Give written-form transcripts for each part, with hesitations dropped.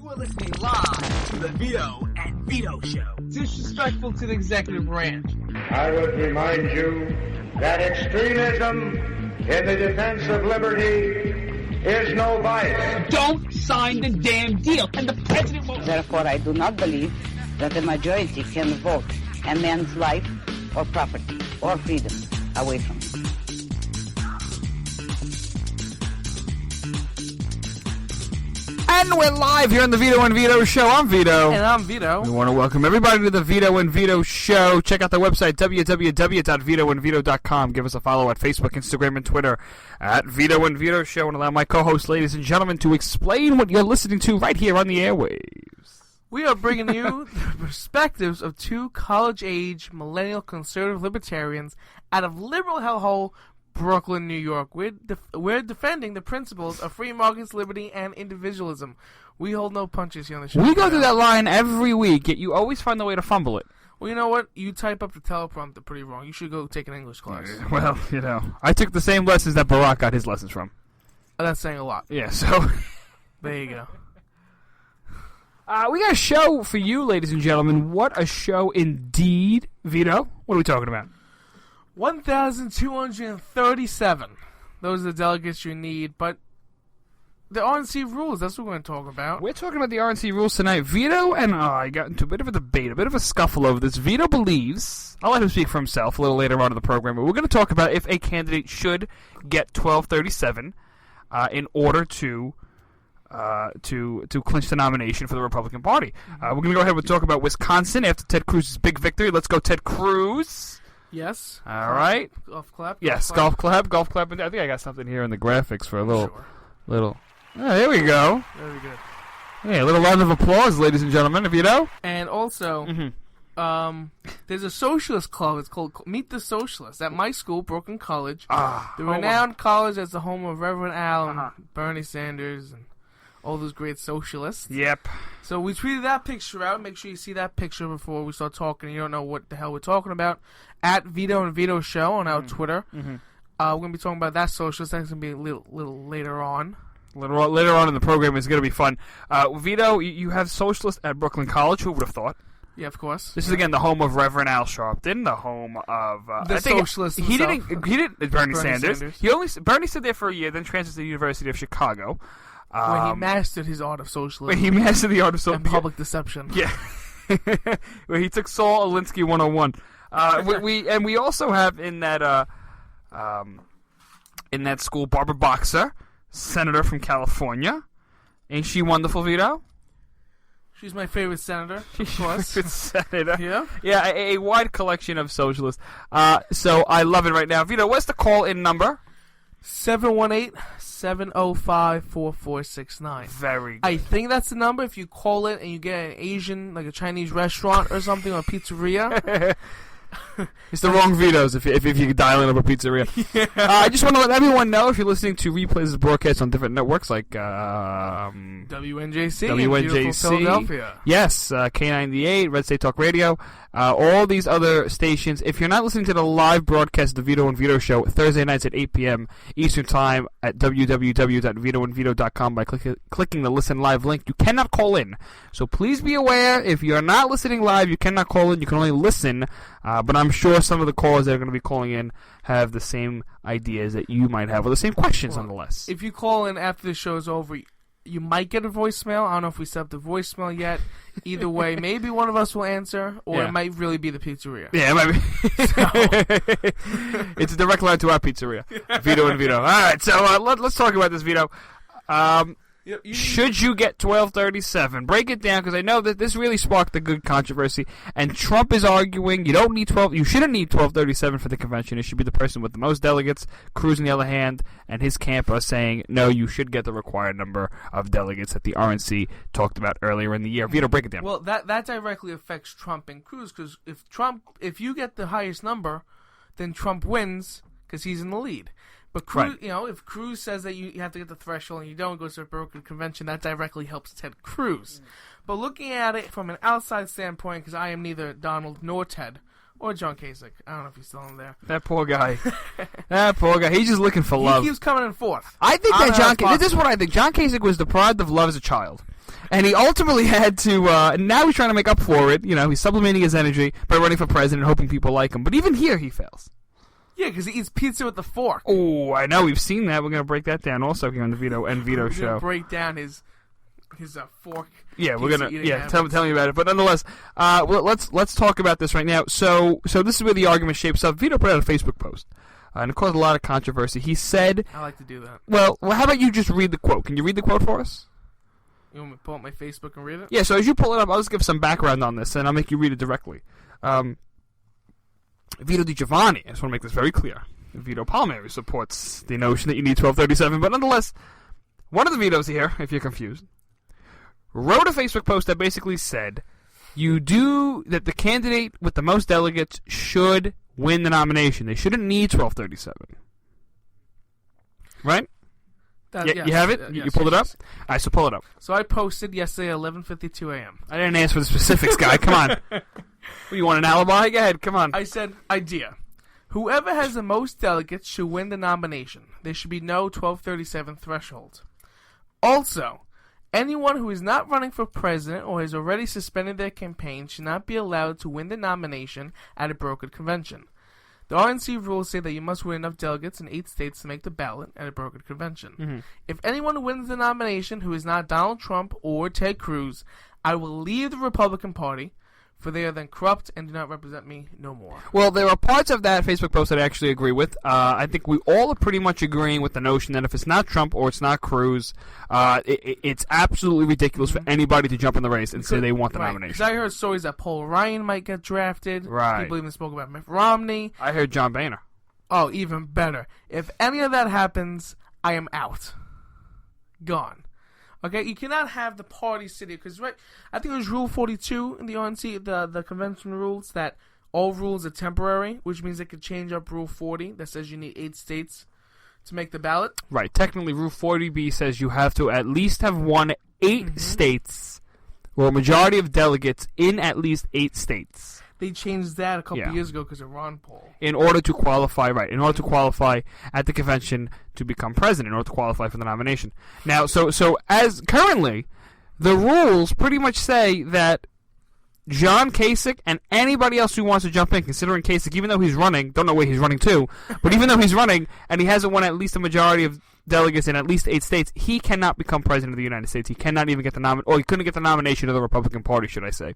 are listening live to the Vito and Vito Show. Disrespectful to the executive branch. I would remind you that extremism in the defense of liberty is no vice. Don't sign the damn deal, and the president won't. Therefore, I do not believe that the majority can vote a man's life or property or freedom away from him. And we're live here on the Vito and Vito Show. I'm Vito. And I'm Vito. We want to welcome everybody to the Vito and Vito Show. Check out the website, www.vitoandvito.com. Give us a follow at Facebook, Instagram, and Twitter at Vito and Vito Show. And allow my co-hosts, ladies and gentlemen, to explain what you're listening to right here on the airwaves. We are bringing you the perspectives of two college-age millennial conservative libertarians out of liberal hellhole Brooklyn, New York. We're defending the principles of free markets, liberty, and individualism. We hold no punches here on the show. We go through that line every week, yet you always find the way to fumble it. Well, you know what? You type up the teleprompter pretty wrong. You should go take an English class. Well, you know, I took the same lessons that Barack got his lessons from. That's saying a lot. Yeah, so there you go. We got a show for you, ladies and gentlemen. What a show indeed. Vito, what are we talking about? 1,237. Those are the delegates you need, but the RNC rules, that's what we're going to talk about. We're talking about the RNC rules tonight. Vito and I got into a bit of a debate, a bit of a scuffle over this. Vito believes, I'll let him speak for himself a little later on in the program, but we're going to talk about if a candidate should get 1237 in order to clinch the nomination for the Republican Party. We're going to go ahead and talk about Wisconsin after Ted Cruz's big victory. Let's go, Ted Cruz. Yes. All right. Golf clap. Yes, golf clap. I think I got something here in the graphics for a little. Oh, there we go. Very good. Hey, a little round of applause, ladies and gentlemen, if you know. And also, there's a socialist club. It's called Meet the Socialists at my school, Brooklyn College. The renowned college as the home of Reverend Al and Bernie Sanders and all those great socialists. Yep. So we tweeted that picture out. Make sure you see that picture before we start talking. You don't know what the hell we're talking about. At Vito and Vito Show on our Twitter. We're going to be talking about that socialist. That's going to be a little later on. Later on in the program is going to be fun. Vito, you have socialist at Brooklyn College. Who would have thought? Yeah, of course. This is again the home of Reverend Al Sharpton, the home of the socialist. He didn't Bernie Sanders. Bernie stayed there for a year, then transferred to the University of Chicago. When he mastered his art of socialism. When he mastered the art of socialism. And public deception. Yeah. Where he took Saul Alinsky 101. We also have in that school Barbara Boxer, senator from California. Ain't she wonderful, Vito? She's my favorite senator, of course. Favorite senator. Yeah? Yeah, a wide collection of socialists. So I love it right now. Vito, what's the call-in number? 718-705-4469. Very good. I think that's the number. If you call it and you get an Asian, like a Chinese restaurant or something, or a pizzeria. It's the wrong Vitos if you dial in up a pizzeria. Yeah. I just want to let everyone know, if you're listening to replays of the broadcast on different networks like WNJC, WNJC, Philadelphia. Yes, K98, Red State Talk Radio, all these other stations. If you're not listening to the live broadcast of the Vito and Vito Show, Thursday nights at 8 p.m. Eastern Time at www.vitoandvito.com by clicking the Listen Live link, you cannot call in. So please be aware, if you're not listening live, you cannot call in. You can only listen. But I'm sure some of the callers that are going to be calling in have the same ideas that you might have, or the same questions, nonetheless. If you call in after the show's over, you might get a voicemail. I don't know if we set up the voicemail yet. Either way, maybe one of us will answer, or it might really be the pizzeria. Yeah, it might be. It's a direct line to our pizzeria, Vito and Vito. All right, so let's talk about this, Vito. Should you get 1237? Break it down, because I know that this really sparked a good controversy. And Trump is arguing you don't need 12. You shouldn't need 1237 for the convention. It should be the person with the most delegates. Cruz, on the other hand, and his camp are saying no. You should get the required number of delegates that the RNC talked about earlier in the year. Vito, break it down. Well, that directly affects Trump and Cruz, because if you get the highest number, then Trump wins because he's in the lead. But Cruz, if Cruz says that you have to get the threshold and you don't go to a brokered convention, that directly helps Ted Cruz. But looking at it from an outside standpoint, because I am neither Donald nor Ted, or John Kasich. I don't know if he's still in there. That poor guy. He's just looking for love. He keeps coming in fourth. I think that this is what I think. John Kasich was deprived of love as a child. And he ultimately had to, now he's trying to make up for it. He's supplementing his energy by running for president, hoping people like him. But even here, he fails. Yeah, because he eats pizza with a fork. Oh, I know. We've seen that. We're going to break that down also here on the Vito and Vito show. We're going to break down his fork. Yeah, we're going to. Yeah, tell me about it. But nonetheless, let's talk about this right now. So this is where the argument shapes up. Vito put out a Facebook post. And it caused a lot of controversy. He said... I like to do that. Well, how about you just read the quote? Can you read the quote for us? You want me to pull up my Facebook and read it? Yeah, so as you pull it up, I'll just give some background on this, and I'll make you read it directly. Vito Di Giovanni, I just want to make this very clear. Vito Palmieri supports the notion that you need 1237, but nonetheless, one of the Vitos here, if you're confused, wrote a Facebook post that basically said, that the candidate with the most delegates should win the nomination. They shouldn't need 1237. Right? Yes, you have it? Yes, you pulled it up? Yes. All right, so pull it up. So I posted yesterday at 11:52 a.m. I didn't ask for the specifics, guy. Come on. What, you want an alibi? Go ahead. Come on. I said, idea. Whoever has the most delegates should win the nomination. There should be no 1237 threshold. Also, anyone who is not running for president or has already suspended their campaign should not be allowed to win the nomination at a brokered convention. The RNC rules say that you must win enough delegates in 8 states to make the ballot at a brokered convention. Mm-hmm. If anyone wins the nomination who is not Donald Trump or Ted Cruz, I will leave the Republican Party, for they are then corrupt and do not represent me no more. Well, there are parts of that Facebook post that I actually agree with. I think we all are pretty much agreeing with the notion that if it's not Trump or it's not Cruz, it's absolutely ridiculous for anybody to jump in the race and say they want the nomination. Because I heard stories that Paul Ryan might get drafted. Right. People even spoke about Mitt Romney. I heard John Boehner. Oh, even better. If any of that happens, I am out. Gone. Okay, you cannot have the party sit here, because I think it was Rule 42 in the RNC, the convention rules, that all rules are temporary, which means they could change up Rule 40 that says you need 8 states to make the ballot. Right. Technically, Rule 40B says you have to at least have won 8 states, or a majority of delegates in at least 8 states. They changed that a couple years ago because of Ron Paul. In order to qualify, in order to qualify at the convention to become president, in order to qualify for the nomination. Now, so as currently, the rules pretty much say that John Kasich and anybody else who wants to jump in, considering Kasich, even though he's running, don't know where he's running to, but even though he's running and he hasn't won at least a majority of delegates in at least 8 states, he cannot become president of the United States. He cannot even get the he couldn't get the nomination of the Republican Party, should I say.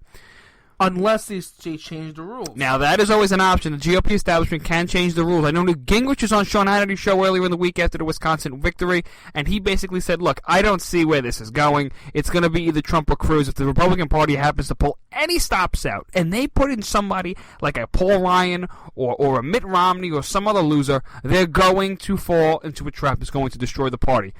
Unless they change the rules. Now, that is always an option. The GOP establishment can change the rules. I know Newt Gingrich was on Sean Hannity's show earlier in the week after the Wisconsin victory, and he basically said, look, I don't see where this is going. It's going to be either Trump or Cruz. If the Republican Party happens to pull any stops out, and they put in somebody like a Paul Ryan or a Mitt Romney or some other loser, they're going to fall into a trap that's going to destroy the party.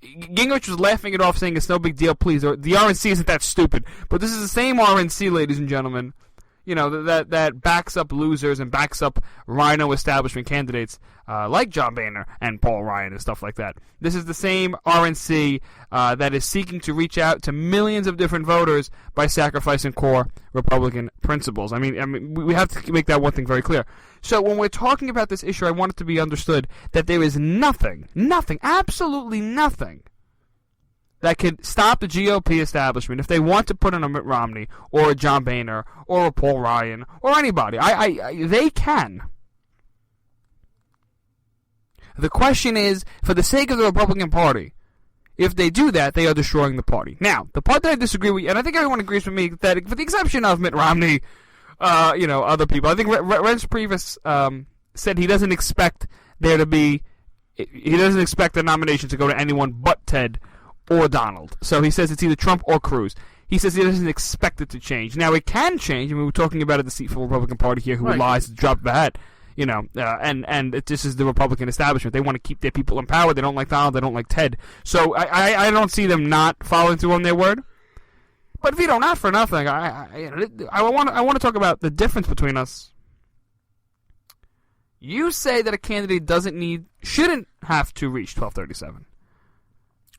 Gingrich was laughing it off, saying it's no big deal, please. The RNC isn't that stupid. But this is the same RNC, ladies and gentlemen, that backs up losers and backs up rhino establishment candidates like John Boehner and Paul Ryan and stuff like that. This is the same RNC that is seeking to reach out to millions of different voters by sacrificing core Republican principles. I mean, we have to make that one thing very clear. So when we're talking about this issue, I want it to be understood that there is nothing, absolutely nothing, that could stop the GOP establishment if they want to put in a Mitt Romney or a John Boehner or a Paul Ryan or anybody. They can. The question is, for the sake of the Republican Party, if they do that, they are destroying the party. Now, the part that I disagree with, and I think everyone agrees with me, that with the exception of Mitt Romney, other people, I think Reince Priebus said he doesn't expect there to be, he doesn't expect the nomination to go to anyone but Ted or Donald. So he says it's either Trump or Cruz. He says he doesn't expect it to change. Now, it can change. I mean, we're talking about a deceitful Republican Party here who lies to drop the hat. And this is the Republican establishment. They want to keep their people in power. They don't like Donald. They don't like Ted. So I don't see them not following through on their word. But Vito, not for nothing. I want to talk about the difference between us. You say that a candidate shouldn't have to reach 1237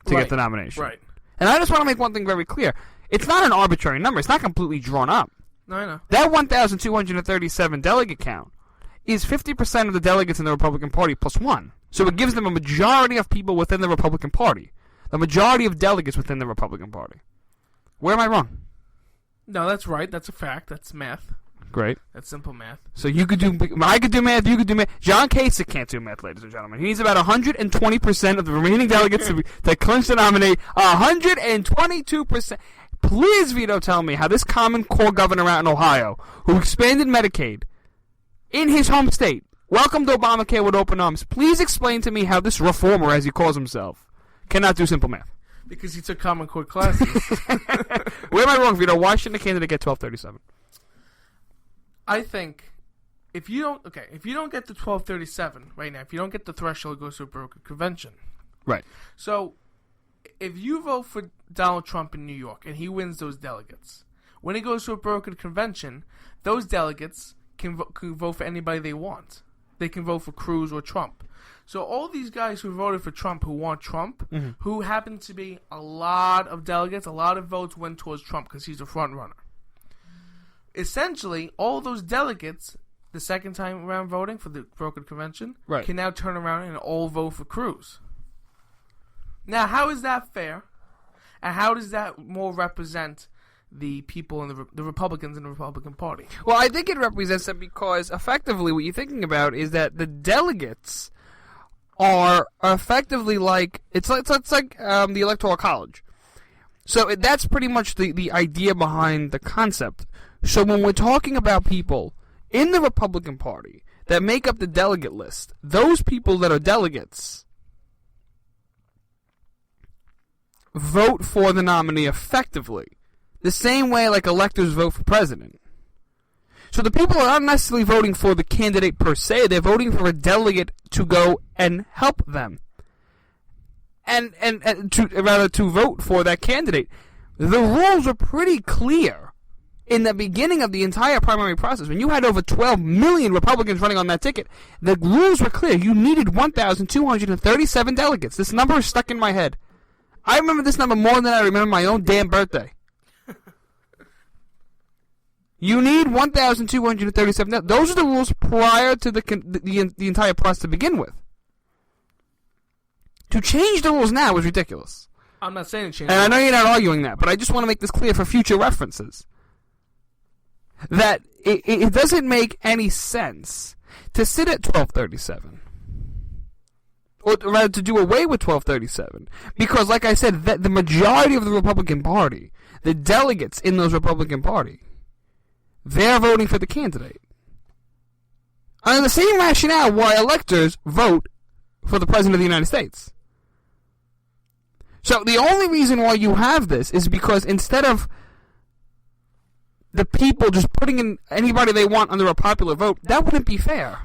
to get the nomination. Right. And I just want to make one thing very clear. It's not an arbitrary number. It's not completely drawn up. No, I know. That 1,237 delegate count is 50% of the delegates in the Republican Party plus 1. So it gives them a majority of people within the Republican Party. The majority of delegates within the Republican Party. Where am I wrong? No, that's right. That's a fact. That's math. Great. That's simple math. So you could do, I could do math, you could do math. John Kasich can't do math, ladies and gentlemen. He needs about 120% of the remaining delegates to clinch the nominee. 122%. Please, Vito, tell me how this Common Core governor out in Ohio, who expanded Medicaid in his home state, welcomed Obamacare with open arms. Please explain to me how this reformer, as he calls himself, cannot do simple math. Because he took Common Core classes. Where am I wrong, Vito? Why shouldn't a candidate get 1237? I think if you don't get the 1237 right now, if you don't get the threshold, it goes to a brokered convention. Right. So if you vote for Donald Trump in New York and he wins those delegates, when it goes to a brokered convention, those delegates can vote for anybody they want. They can vote for Cruz or Trump. So all these guys who voted for Trump, who want Trump, who happen to be a lot of delegates, a lot of votes went towards Trump because he's a front runner. Essentially, all those delegates, the second time around voting for the brokered convention, can now turn around and all vote for Cruz. Now, how is that fair? And how does that more represent the people in the Republicans in the Republican Party? Well, I think it represents them because effectively what you're thinking about is that the delegates are effectively like it's like the Electoral College. So that's pretty much the idea behind the concept. So when we're talking about people in the Republican Party that make up the delegate list, those people that are delegates vote for the nominee effectively. The same way like electors vote for president. So the people are not necessarily voting for the candidate per se, they're voting for a delegate to go and help them. And to vote for that candidate. The rules are pretty clear in the beginning of the entire primary process. When you had over 12 million Republicans running on that ticket, the rules were clear. You needed 1,237 delegates. This number is stuck in my head. I remember this number more than I remember my own damn birthday. You need 1,237. Those are the rules prior to the entire process to begin with. To change the rules now is ridiculous. I'm not saying change. And I know you're not arguing that, but I just want to make this clear for future references. That it doesn't make any sense to sit at 1237. Or rather, to do away with 1237. Because, like I said, the majority of the Republican Party, the delegates in those Republican Party, they're voting for the candidate. Under the same rationale why electors vote for the President of the United States. So the only reason why you have this is because instead of the people just putting in anybody they want under a popular vote, that wouldn't be fair.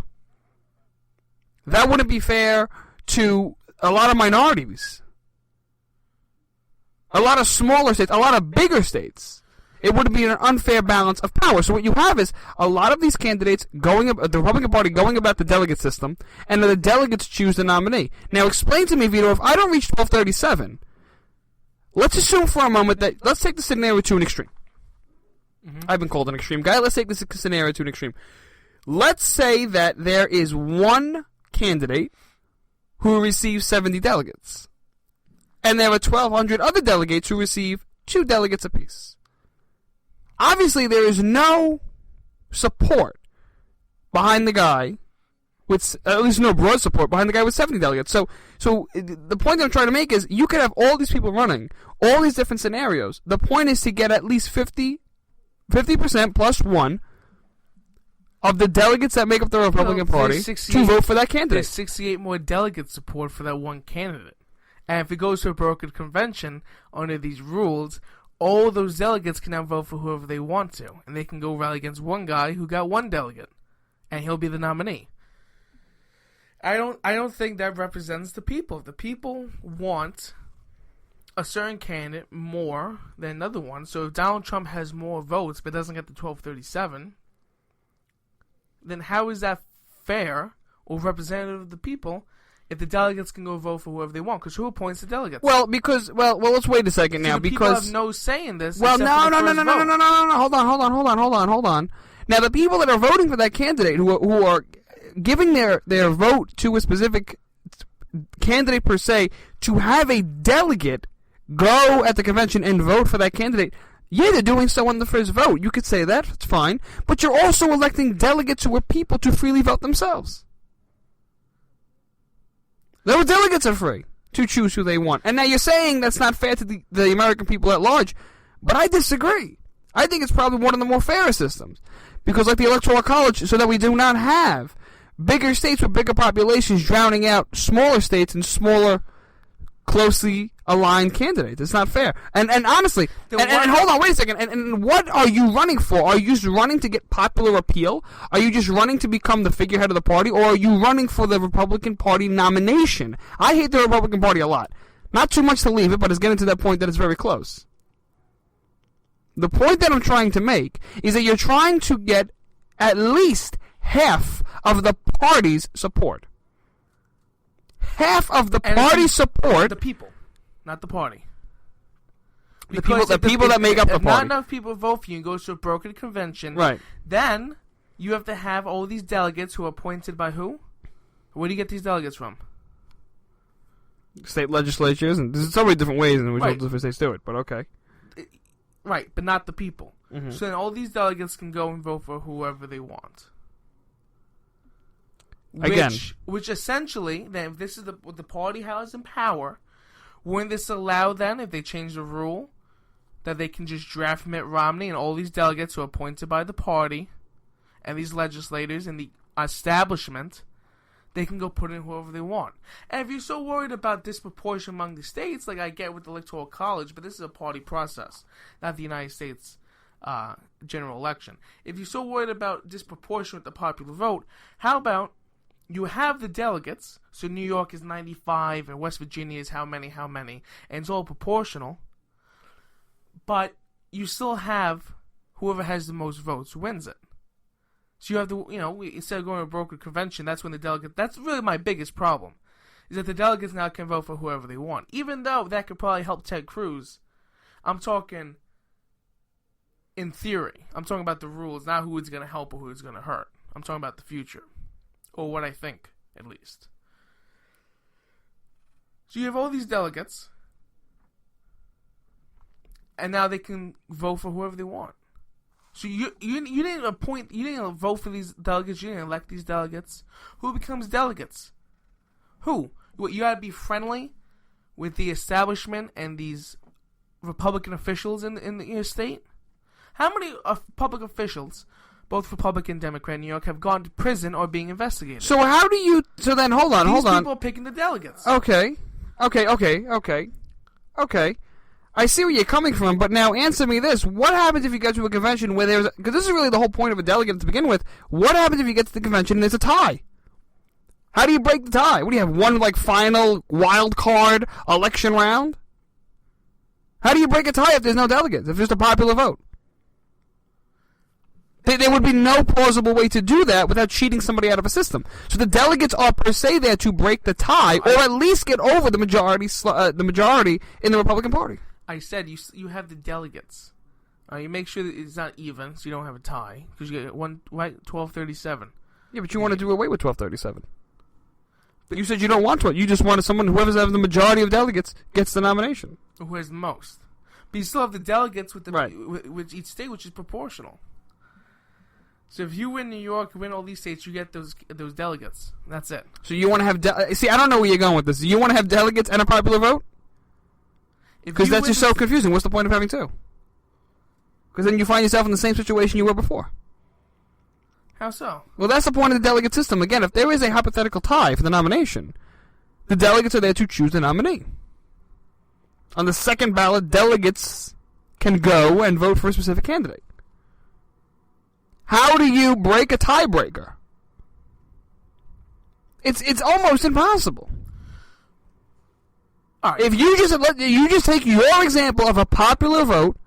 That wouldn't be fair to a lot of minorities. A lot of smaller states, a lot of bigger states. It would be an unfair balance of power. So what you have is a lot of these candidates the Republican Party going about the delegate system, and the delegates choose the nominee. Now explain to me, Vito, if I don't reach 1237, let's assume for a moment that, let's take the scenario to an extreme. I've been called an extreme guy. Let's take this scenario to an extreme. Let's say that there is one candidate who receives 70 delegates. And there are 1,200 other delegates who receive 2 delegates apiece. Obviously, there is no support behind the guy with, at least no broad support behind the guy with 70 delegates. So the point that I'm trying to make is you could have all these people running, all these different scenarios. The point is to get at least 50% plus 1 of the delegates that make up the Republican Party to vote for that candidate. There's 68 more delegate support for that one candidate. And if it goes to a brokered convention under these rules, all those delegates can now vote for whoever they want to. And they can go rally against one guy who got 1 delegate. And he'll be the nominee. I don't think that represents the people. The people want a certain candidate more than another one. So if Donald Trump has more votes but doesn't get the 1237, then how is that fair or representative of the people if the delegates can go vote for whoever they want? Because who appoints the delegates? Well, let's wait a second now, the because people have no say in this. Well, no. Hold on. Now, the people that are voting for that candidate, who are giving their vote to a specific candidate per se, to have a delegate go at the convention and vote for that candidate, yeah, they're doing so on the first vote. You could say that. It's fine. But you're also electing delegates who are people to freely vote themselves. Those delegates are free to choose who they want. And now you're saying that's not fair to the American people at large, but I disagree. I think it's probably one of the more fairer systems. Because like the Electoral College, so that we do not have bigger states with bigger populations drowning out smaller states and smaller, closely aligned candidates. It's not fair. And honestly, and hold on, wait a second. And what are you running for? Are you just running to get popular appeal? Are you just running to become the figurehead of the party? Or are you running for the Republican Party nomination? I hate the Republican Party a lot. Not too much to leave it, but it's getting to that point that it's very close. The point that I'm trying to make is that you're trying to get at least half of the party's support. Half of the party's support. The people, not the party. The people that make up the party. If not enough people vote for you and goes to a brokered convention, right? Then you have to have all these delegates who are appointed by who? Where do you get these delegates from? State legislatures, and there's so many different ways in which all different states do it, but okay. Right, but not the people. Mm-hmm. So then all these delegates can go and vote for whoever they want. Which essentially, then if this is what the party has in power, wouldn't this allow then, if they change the rule, that they can just draft Mitt Romney and all these delegates who are appointed by the party and these legislators and the establishment, they can go put in whoever they want. And if you're so worried about disproportion among the states, like I get with the Electoral College, but this is a party process, not the United States general election. If you're so worried about disproportion with the popular vote, how about you have the delegates, so New York is 95 and West Virginia is how many, and it's all proportional, but you still have whoever has the most votes wins it. So you have to, instead of going to a brokered convention, that's when the delegate. That's really my biggest problem, is that the delegates now can vote for whoever they want. Even though that could probably help Ted Cruz, I'm talking in theory. I'm talking about the rules, not who it's going to help or who it's going to hurt. I'm talking about the future, or what I think, at least. So you have all these delegates, and now they can vote for whoever they want. So you didn't vote for these delegates, you didn't elect these delegates. Who becomes delegates? Who? You gotta be friendly with the establishment and these Republican officials in your state? How many public officials, both Republican and Democrat in New York, have gone to prison or being investigated? So how do you... So then, hold on. These people are picking the delegates. Okay. I see where you're coming from, but now answer me this. What happens if you get to a convention where there's... Because this is really the whole point of a delegate to begin with. What happens if you get to the convention and there's a tie? How do you break the tie? What do you have, one, final wild card election round? How do you break a tie if there's no delegates, if there's just a popular vote? There would be no plausible way to do that without cheating somebody out of a system. So the delegates are per se there to break the tie, or at least get over the majority in the Republican Party. I said you have the delegates. You make sure that it's not even, so you don't have a tie, because you get 1237. Yeah, but you want to do away with 1237. But you said you don't want to. You just wanted someone, whoever's having the majority of delegates gets the nomination. Who has the most? But you still have the delegates with right. with each state, which is proportional. So if you win New York, you win all these states, you get those delegates. That's it. So you want to have... See, I don't know where you're going with this. Do you want to have delegates and a popular vote? Because that's just so confusing. What's the point of having two? Because then you find yourself in the same situation you were before. How so? Well, that's the point of the delegate system. Again, if there is a hypothetical tie for the nomination, the delegates are there to choose the nominee. On the second ballot, delegates can go and vote for a specific candidate. How do you break a tiebreaker? It's almost impossible. All right. If you just take your example of a popular vote,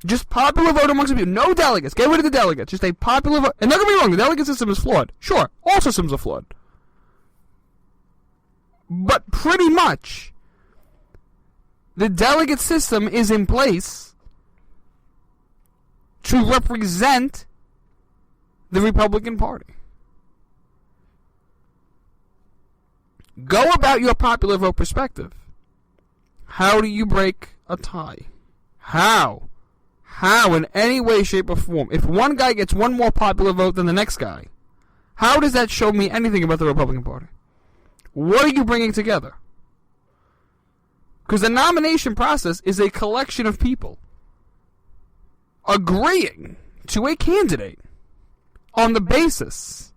just popular vote amongst the people, no delegates, get rid of the delegates, just a popular vote. And don't get me wrong, the delegate system is flawed. Sure, all systems are flawed. But pretty much, the delegate system is in place to represent the Republican Party. Go about your popular vote perspective. How do you break a tie? How? How in any way, shape, or form? If one guy gets one more popular vote than the next guy, how does that show me anything about the Republican Party? What are you bringing together? Because the nomination process is a collection of people agreeing to a candidate on the basis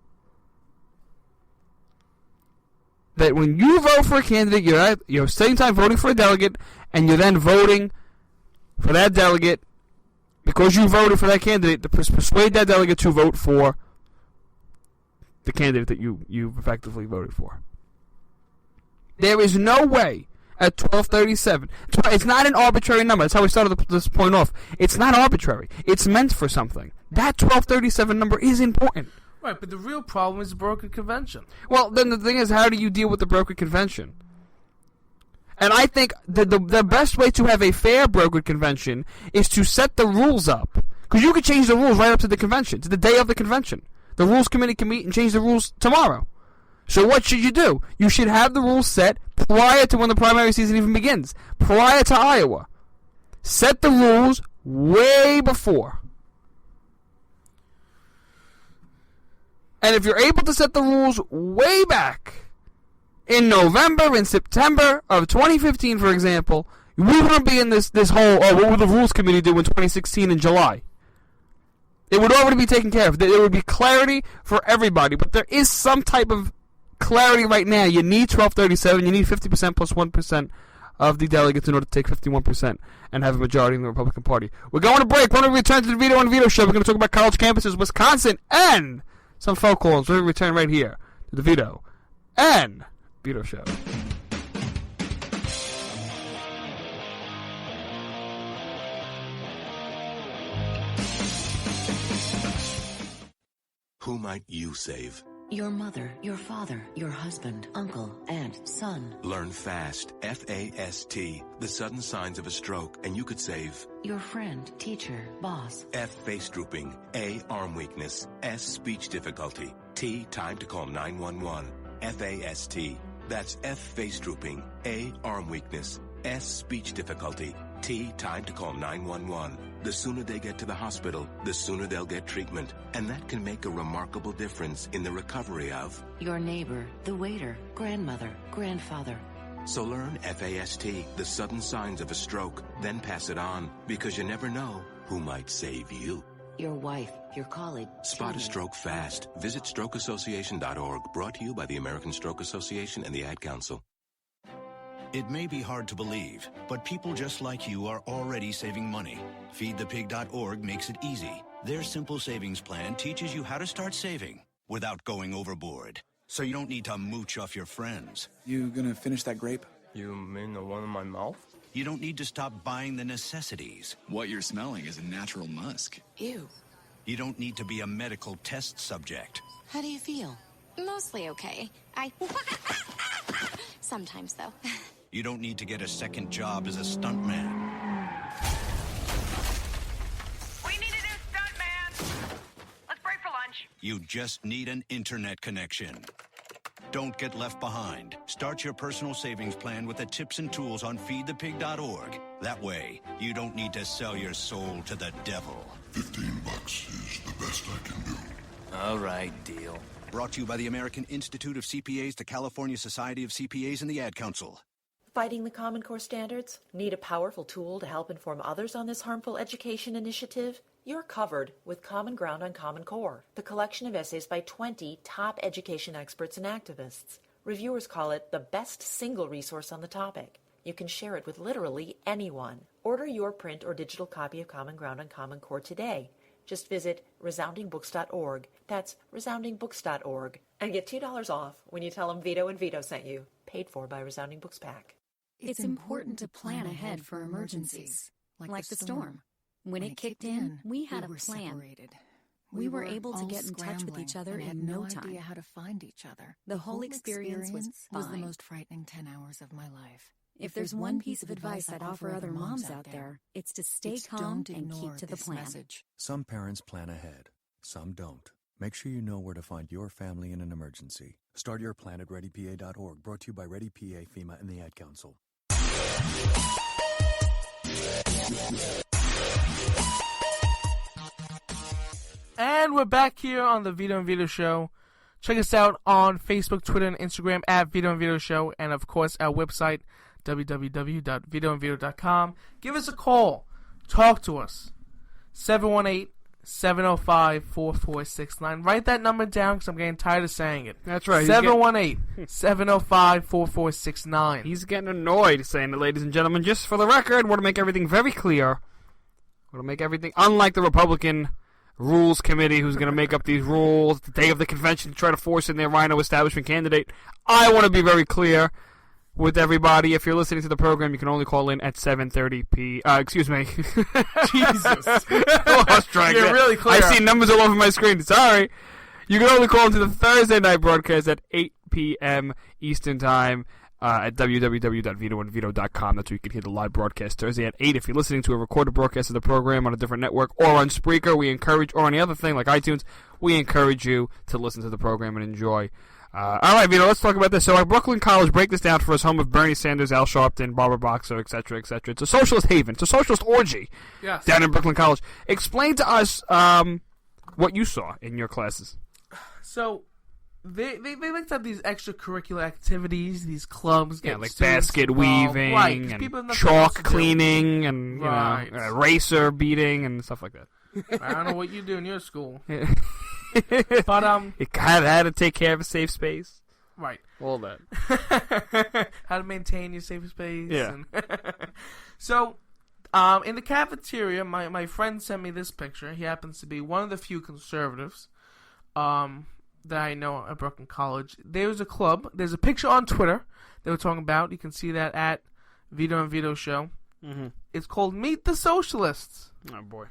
that when you vote for a candidate, you're same time voting for a delegate, and you're then voting for that delegate because you voted for that candidate to persuade that delegate to vote for the candidate that you've effectively voted for. There is no way at 1237. It's not an arbitrary number. That's how we started this point off. It's not arbitrary. It's meant for something. That 1237 number is important. Right, but the real problem is the brokered convention. Well, then the thing is, how do you deal with the brokered convention? And I think the best way to have a fair brokered convention is to set the rules up. Because you could change the rules right up to the convention, to the day of the convention. The rules committee can meet and change the rules tomorrow. So what should you do? You should have the rules set prior to when the primary season even begins. Prior to Iowa. Set the rules way before. And if you're able to set the rules way back in November and September of 2015, for example, we wouldn't be in this whole, what would the rules committee do in 2016 in July? It would already be taken care of. There would be clarity for everybody. But there is some type of clarity right now. You need 1237. You need 50% plus 1% of the delegates in order to take 51% and have a majority in the Republican Party. We're going to break. When we return to the Vito and Vito show, we're going to talk about college campuses, Wisconsin, and some folk calls. We're going to return right here to the Vito and Vito show. Who might you save? Your mother, your father, your husband, uncle, aunt, son. Learn FAST, F-A-S-T, the sudden signs of a stroke, and you could save. Your friend, teacher, boss. F, face drooping. A, arm weakness. S, speech difficulty. T, time to call 911. F-A-S-T. That's F, face drooping. A, arm weakness. S, speech difficulty. T, time to call 911. The sooner they get to the hospital, the sooner they'll get treatment. And that can make a remarkable difference in the recovery of your neighbor, the waiter, grandmother, grandfather. So learn FAST, the sudden signs of a stroke, then pass it on, because you never know who might save you. Your wife, your colleague. Spot a stroke fast. Visit strokeassociation.org, brought to you by the American Stroke Association and the Ad Council. It may be hard to believe, but people just like you are already saving money. FeedThePig.org makes it easy. Their simple savings plan teaches you how to start saving without going overboard. So you don't need to mooch off your friends. You gonna finish that grape? You mean the one in my mouth? You don't need to stop buying the necessities. What you're smelling is a natural musk. Ew. You don't need to be a medical test subject. How do you feel? Mostly okay. Sometimes, though. You don't need to get a second job as a stuntman. We need a new stuntman. Let's break for lunch. You just need an internet connection. Don't get left behind. Start your personal savings plan with the tips and tools on feedthepig.org. That way, you don't need to sell your soul to the devil. $15 is the best I can do. All right, deal. Brought to you by the American Institute of CPAs, the California Society of CPAs, and the Ad Council. Fighting the Common Core standards? Need a powerful tool to help inform others on this harmful education initiative? You're covered with Common Ground on Common Core, the collection of essays by 20 top education experts and activists. Reviewers call it the best single resource on the topic. You can share it with literally anyone. Order your print or digital copy of Common Ground on Common Core today. Just visit resoundingbooks.org. That's resoundingbooks.org. And get $2 off when you tell them Vito and Vito sent you. Paid for by Resounding Books Pack. It's important to plan ahead for emergencies, like the storm. When it kicked in, we had a plan. Separated. We were able to get in touch with each other in no time. Idea how to find each other. The whole experience was fine. The most frightening 10 hours of my life. If there's one piece of advice I'd offer other moms out there, it's to stay calm and keep to the plan. Message. Some parents plan ahead, some don't. Make sure you know where to find your family in an emergency. Start your plan at ReadyPA.org, brought to you by ReadyPA, FEMA, and the Ad Council. And we're back here on the Vito and Vito Show. Check us out on Facebook, Twitter, and Instagram at Vito and Vito Show. And, of course, our website, www.vitoandvito.com. Give us a call. Talk to us. 718-705-4469. Write that number down because I'm getting tired of saying it. That's right. 718-705-4469. He's getting annoyed saying it, ladies and gentlemen. Just for the record, want to make everything very clear. Want to make everything, unlike the Republican Rules Committee, who's going to make up these rules the day of the convention to try to force in their rhino establishment candidate. I want to be very clear with everybody. If you're listening to the program, you can only call in at 7:30 p. Excuse me. Jesus. Lost track. You're really clear. I see numbers all over my screen. Sorry. You can only call into the Thursday night broadcast at 8 p.m. Eastern Time. At www.vitoandvito.com. That's where you can hear the live broadcast Thursday at 8. If you're listening to a recorded broadcast of the program on a different network or on Spreaker, or any other thing like iTunes, we encourage you to listen to the program and enjoy. All right, Vito, let's talk about this. So at Brooklyn College, break this down for us, home of Bernie Sanders, Al Sharpton, Barbara Boxer, etc., etc. It's a socialist haven. It's a socialist orgy down in Brooklyn College. Explain to us what you saw in your classes. So, They like to have these extracurricular activities, these clubs. Like basket weaving, right, and chalk cleaning, and right. Racer beating, and stuff like that. I don't know what you do in your school. But it had to take care of a safe space. Right. All that. How to maintain your safe space. Yeah. So, in the cafeteria, my friend sent me this picture. He happens to be one of the few conservatives. That I know at Brooklyn College. There's a club. There's a picture on Twitter they were talking about. You can see that at Vito and Vito Show. Mm-hmm. It's called Meet the Socialists. Oh, boy.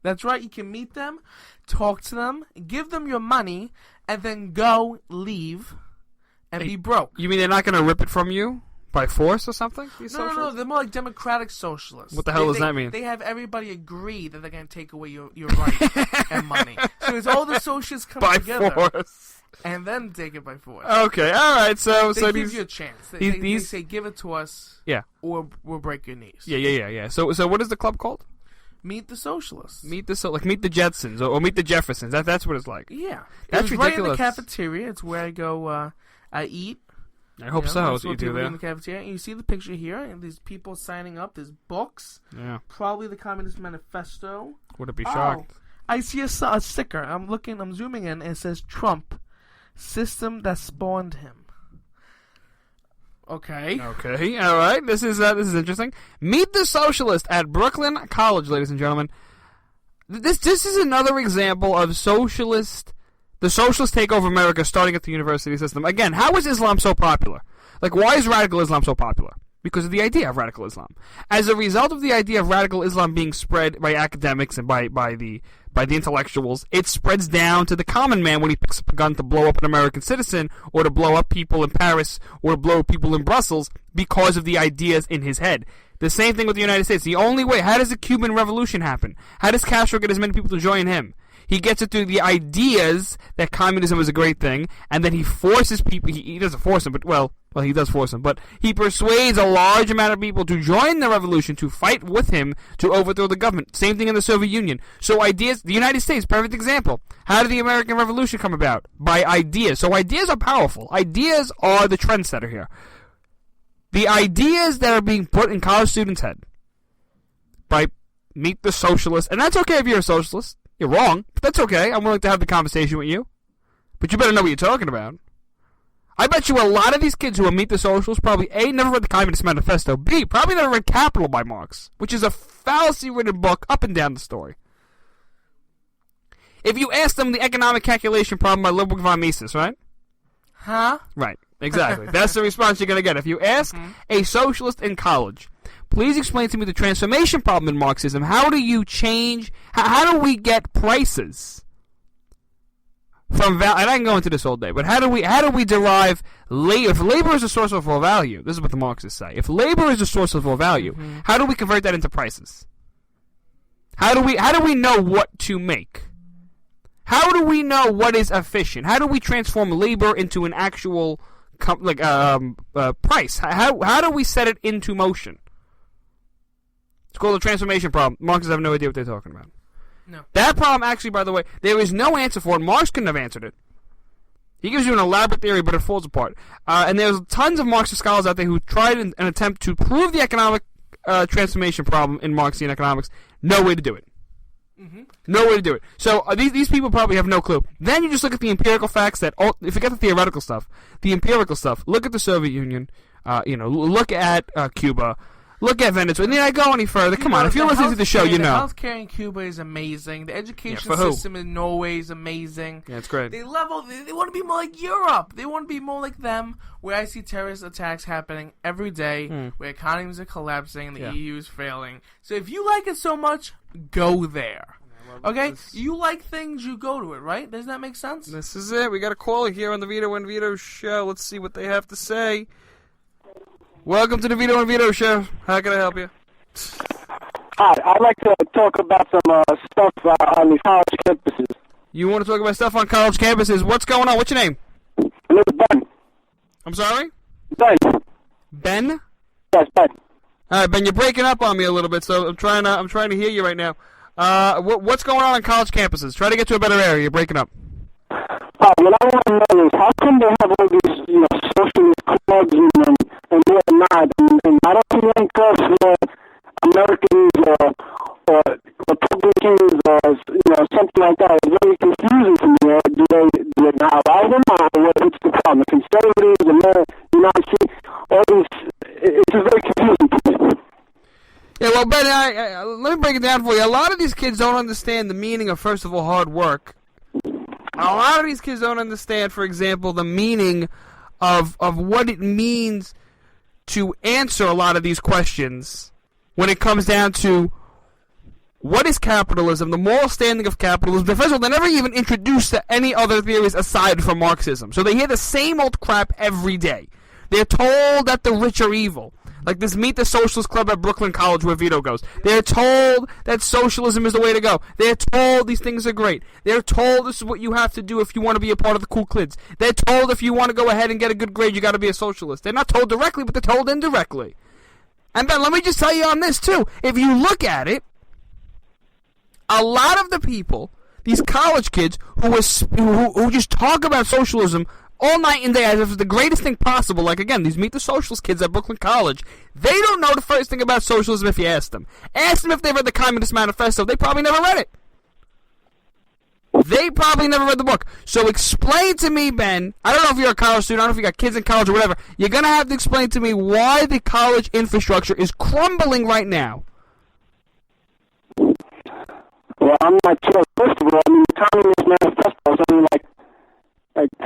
That's right. You can meet them, talk to them, give them your money, and then go, leave, and be broke. You mean they're not going to rip it from you by force or something? No. They're more like democratic socialists. What the hell does that mean? They have everybody agree that they're going to take away your rights and money. So it's all the socialists come together. By force. And then take it by force. Okay, all right. So give you a chance. They say, give it to us, or we'll break your knees. Yeah. So what is the club called? Meet the Socialists. Meet the Jetsons or Meet the Jeffersons. That's what it's like. Yeah, that's ridiculous. Right in the cafeteria. It's where I go. I eat. I hope so. That's what what you do people there. in the cafeteria. And you see the picture here, and these people signing up. There's books. Yeah. Probably the Communist Manifesto. Would be shocked. I see a sticker. I'm zooming in, and it says Trump, system that spawned him. Okay. Okay. All right. This is interesting. Meet the Socialist at Brooklyn College, ladies and gentlemen. This is another example of the socialists take over America, starting at the university system. Again, how is Islam so popular? Like, why is radical Islam so popular? Because of the idea of radical Islam. As a result of the idea of radical Islam being spread by academics and by the intellectuals, it spreads down to the common man when he picks up a gun to blow up an American citizen, or to blow up people in Paris, or to blow up people in Brussels, because of the ideas in his head. The same thing with the United States. The only way, how does the Cuban Revolution happen? How does Castro get as many people to join him? He gets it through the ideas that communism is a great thing, and then he forces people. He doesn't force them, but well, he does force them. But he persuades a large amount of people to join the revolution, to fight with him, to overthrow the government. Same thing in the Soviet Union. So ideas, the United States, perfect example. How did the American Revolution come about? By ideas. So ideas are powerful. Ideas are the trendsetter here. The ideas that are being put in college students' head by Meet the Socialist, and that's okay if you're a socialist. You're wrong, but that's okay. I'm willing to have the conversation with you. But you better know what you're talking about. I bet you a lot of these kids who will Meet the Socialists probably A, never read the Communist Manifesto, B, probably never read Capital by Marx, which is a fallacy-ridden book up and down the story. If you ask them the economic calculation problem by Ludwig von Mises, right? Huh? Right, exactly. That's the response you're going to get. If you ask a socialist in college, please explain to me the transformation problem in Marxism. How do you change? How do we get prices from value? And I can go into this all day, but how do we derive labor? If labor is a source of all value, this is what the Marxists say. If labor is a source of all value, how do we convert that into prices? How do we know what to make? How do we know what is efficient? How do we transform labor into an actual price? How do we set it into motion? It's called the transformation problem. Marxists have no idea what they're talking about. No. That problem, actually, by the way, there is no answer for it. Marx couldn't have answered it. He gives you an elaborate theory, but it falls apart. And there's tons of Marxist scholars out there who tried an attempt to prove the economic transformation problem in Marxian economics. No way to do it. Mm-hmm. No way to do it. So these people probably have no clue. Then you just look at the empirical facts that, forget the theoretical stuff, the empirical stuff. Look at the Soviet Union. Look at Cuba. Look at Venezuela. And then I go any further. Come on, if you're listening to the show, you know. The healthcare in Cuba is amazing. The education for who? system in Norway is amazing. Yeah, it's great. They want to be more like Europe. They want to be more like them, where I see terrorist attacks happening every day, where economies are collapsing, the EU is failing. So if you like it so much, go there. Okay? You like things, you go to it, right? Does that make sense? This is it. We got a caller here on the Vito and Vito show. Let's see what they have to say. Welcome to the Vito and Vito show. How can I help you? Hi, I'd like to talk about some stuff on these college campuses. You want to talk about stuff on college campuses? What's going on? What's your name? My name is Ben. I'm sorry? Ben. Ben? Yes, Ben. All right, Ben, you're breaking up on me a little bit, so I'm trying to hear you right now. What's going on college campuses? Try to get to a better area. You're breaking up. What I want to know is how come they have all these, socialist clubs and whatnot, and I don't see any clubs for Americans or Republicans or something like that. It's very confusing to me. Do they not allow them, or what's the problem? The conservatives, the United States, all these. It's just very confusing to me. Yeah, well, Ben, let me break it down for you. A lot of these kids don't understand the meaning of, first of all, hard work. A lot of these kids don't understand, for example, the meaning of what it means to answer a lot of these questions when it comes down to what is capitalism, the moral standing of capitalism. But first of all, they're never even introduced to any other theories aside from Marxism. So they hear the same old crap every day. They're told that the rich are evil. Like this Meet the Socialist Club at Brooklyn College where Vito goes. They're told that socialism is the way to go. They're told these things are great. They're told this is what you have to do if you want to be a part of the cool kids. They're told if you want to go ahead and get a good grade, you got to be a socialist. They're not told directly, but they're told indirectly. And Ben, let me just tell you on this too. If you look at it, a lot of the people, these college kids who just talk about socialism all night and day as if it's the greatest thing possible, like again, these Meet the Socialist kids at Brooklyn College, they don't know the first thing about socialism if you ask them. Ask them if they read the Communist Manifesto. They probably never read it. They probably never read the book. So explain to me, Ben, I don't know if you're a college student, I don't know if you got kids in college or whatever, you're going to have to explain to me why the college infrastructure is crumbling right now. Well, I'm not sure. First of all, the Communist Manifesto is only like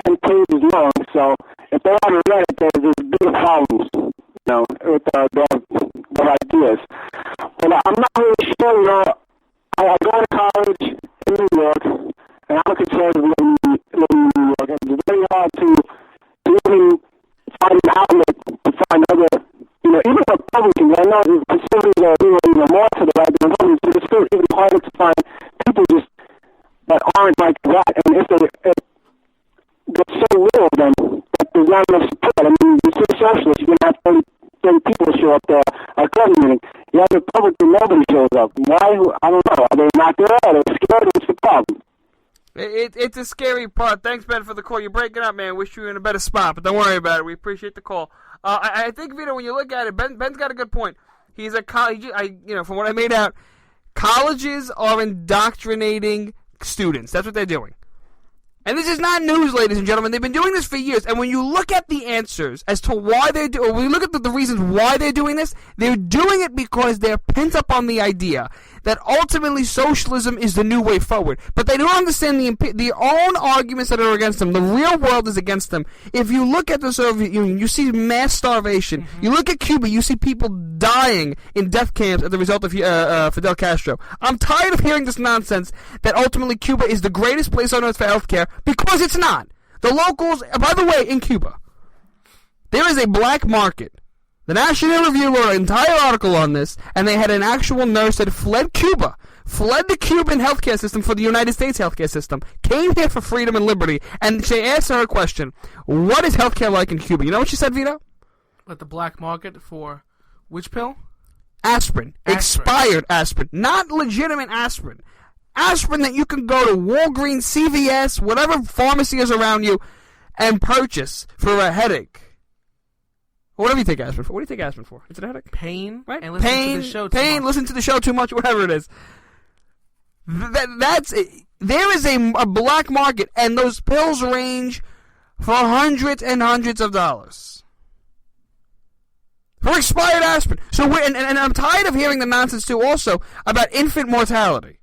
10 pages long, so if they haven't read it, there's bigger problems, with their ideas. But I'm not really sure, I go to college in New York, and I'm a conservative living in New York, and it's very hard to even find an outlet to find other, even Republicans. I know the conservatives are even more to the right than Republicans, but it's still even harder to find people just that aren't like that, and if there's so little of them that there's not enough support. I mean, you're still socialist, you're going to have 30 people show up there at club meeting. You have a Republican, nobody shows up. Why? I don't know. Are they not there? Are they scared? What's the problem? It's a scary part. Thanks, Ben, for the call. You're breaking up, man. Wish you were in a better spot, but don't worry about it. We appreciate the call. I think, Vito, when you look at it, Ben's got a good point. He's a college. From what I made out, colleges are indoctrinating students. That's what they're doing. And this is not news, ladies and gentlemen. They've been doing this for years. And when you look at the answers as to why they're doing, or when you look at the reasons why they're doing this, they're doing it because they're pent up on the idea that ultimately socialism is the new way forward. But they don't understand the own arguments that are against them. The real world is against them. If you look at the Soviet Union, you see mass starvation. Mm-hmm. You look at Cuba, you see people dying in death camps as a result of Fidel Castro. I'm tired of hearing this nonsense that ultimately Cuba is the greatest place on earth for healthcare, because it's not. The locals, by the way, in Cuba, there is a black market. The National Review wrote an entire article on this, and they had an actual nurse that fled Cuba fled the Cuban healthcare system for the United States healthcare system, came here for freedom and liberty, and she asked her a question, what is healthcare like in Cuba? You know what she said, Vito? What, the black market for which pill? Aspirin. Expired aspirin. Not legitimate aspirin. Aspirin that you can go to Walgreens, CVS, whatever pharmacy is around you, and purchase for a headache. Whatever you take aspirin for. What do you take aspirin for? Is it a headache? Pain. Right? And listen to the show too much. Listen to the show too much, whatever it is. There is a black market, and those pills range for hundreds and hundreds of dollars. For expired aspirin. So and I'm tired of hearing the nonsense, too, also, about infant mortality.